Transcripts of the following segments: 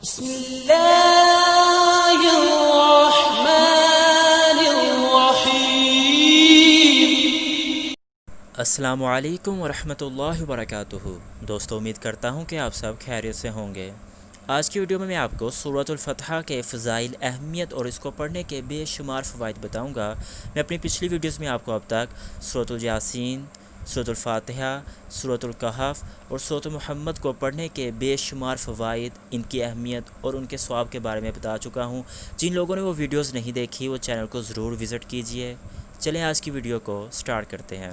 بسم اللہ الرحمن الرحیم۔ السلام علیکم ورحمۃ اللہ وبرکاتہ۔ دوستو، امید کرتا ہوں کہ آپ سب خیریت سے ہوں گے۔ آج کی ویڈیو میں آپ کو سورۃ الفتح کے فضائل، اہمیت اور اس کو پڑھنے کے بے شمار فوائد بتاؤں گا۔ میں اپنی پچھلی ویڈیوز میں آپ کو اب تک سورۃ الیاسین، سورۃ الفاتحہ، سورۃ الکہف اور سورۃ محمد کو پڑھنے کے بے شمار فوائد، ان کی اہمیت اور ان کے ثواب کے بارے میں بتا چکا ہوں۔ جن لوگوں نے وہ ویڈیوز نہیں دیکھی وہ چینل کو ضرور وزٹ کیجئے۔ چلیں آج کی ویڈیو کو سٹارٹ کرتے ہیں۔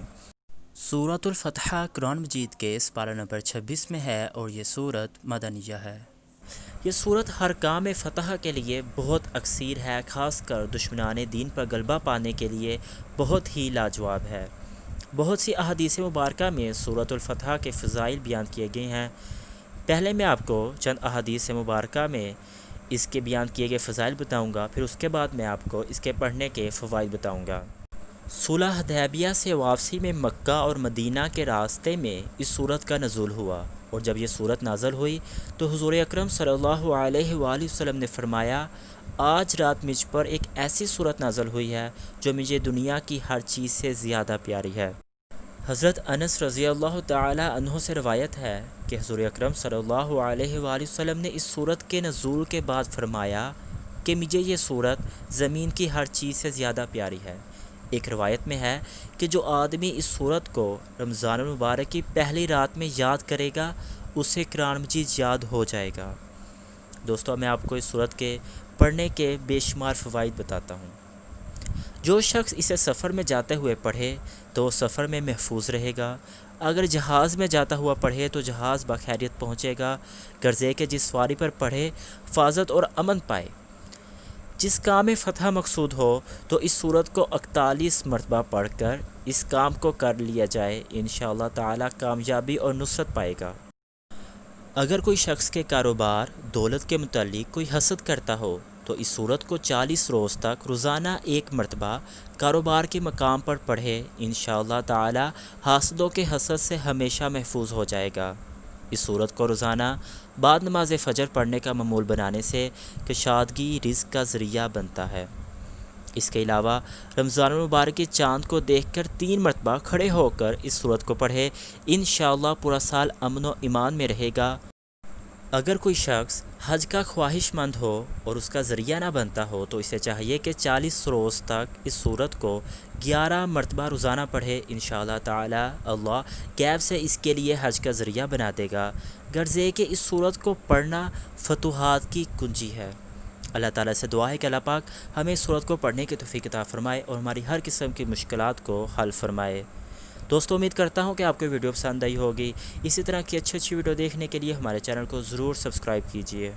سورۃ الفتح قرآن مجید کے سپارہ نمبر 26 میں ہے اور یہ سورت مدنیہ ہے۔ یہ سورت ہر کام فتح کے لیے بہت اکثیر ہے، خاص کر دشمنان دین پر غلبہ پانے کے لیے بہت ہی لاجواب ہے۔ بہت سی احادیث مبارکہ میں سورۃ الفتح کے فضائل بیان کیے گئے ہیں۔ پہلے میں آپ کو چند احادیث مبارکہ میں اس کے بیان کیے گئے فضائل بتاؤں گا، پھر اس کے بعد میں آپ کو اس کے پڑھنے کے فوائد بتاؤں گا۔ صلح حدیبیہ سے واپسی میں مکہ اور مدینہ کے راستے میں اس سورت کا نزول ہوا، اور جب یہ سورت نازل ہوئی تو حضور اکرم صلی اللہ علیہ وآلہ وسلم نے فرمایا، آج رات مجھ پر ایک ایسی سورت نازل ہوئی ہے جو مجھے دنیا کی ہر چیز سے زیادہ پیاری ہے۔ حضرت انس رضی اللہ تعالی عنہ سے روایت ہے کہ حضور اکرم صلی اللہ علیہ وآلہ وسلم نے اس سورت کے نزول کے بعد فرمایا کہ مجھے یہ سورت زمین کی ہر چیز سے زیادہ پیاری ہے۔ ایک روایت میں ہے کہ جو آدمی اس سورت کو رمضان المبارک کی پہلی رات میں یاد کرے گا اسے قرآن مجید یاد ہو جائے گا۔ دوستو، میں آپ کو اس سورت کے پڑھنے کے بے شمار فوائد بتاتا ہوں۔ جو شخص اسے سفر میں جاتے ہوئے پڑھے تو وہ سفر میں محفوظ رہے گا۔ اگر جہاز میں جاتا ہوا پڑھے تو جہاز بخیریت پہنچے گا۔ غرضے کہ جس سواری پر پڑھے حفاظت اور امن پائے۔ جس کام فتح مقصود ہو تو اس سورت کو 41 مرتبہ پڑھ کر اس کام کو کر لیا جائے، انشاءاللہ تعالی کامیابی اور نصرت پائے گا۔ اگر کوئی شخص کے کاروبار دولت کے متعلق کوئی حسد کرتا ہو تو اس سورت کو 40 روز تک روزانہ 1 مرتبہ کاروبار کے مقام پر پڑھے، انشاءاللہ تعالی حاسدوں کے حسد سے ہمیشہ محفوظ ہو جائے گا۔ اس سورت کو روزانہ بعد نماز فجر پڑھنے کا معمول بنانے سے کشادگی رزق کا ذریعہ بنتا ہے۔ اس کے علاوہ رمضان المبارک کے چاند کو دیکھ کر 3 مرتبہ کھڑے ہو کر اس سورت کو پڑھے، انشاءاللہ پورا سال امن و ایمان میں رہے گا۔ اگر کوئی شخص حج کا خواہش مند ہو اور اس کا ذریعہ نہ بنتا ہو تو اسے چاہیے کہ 40 روز تک اس سورت کو 11 مرتبہ روزانہ پڑھے، انشاءاللہ تعالی اللہ غیب سے اس کے لیے حج کا ذریعہ بنا دے گا۔ غرض یہ کہ اس سورت کو پڑھنا فتوحات کی کنجی ہے۔ اللہ تعالیٰ سے دعا ہے کہ اللہ پاک ہمیں اس سورت کو پڑھنے کی توفیق عطا فرمائے اور ہماری ہر قسم کی مشکلات کو حل فرمائے۔ دوستو، امید کرتا ہوں کہ آپ کو ویڈیو پسند آئی ہوگی۔ اسی طرح کی اچھی ویڈیو دیکھنے کے لیے ہمارے چینل کو ضرور سبسکرائب کیجیے۔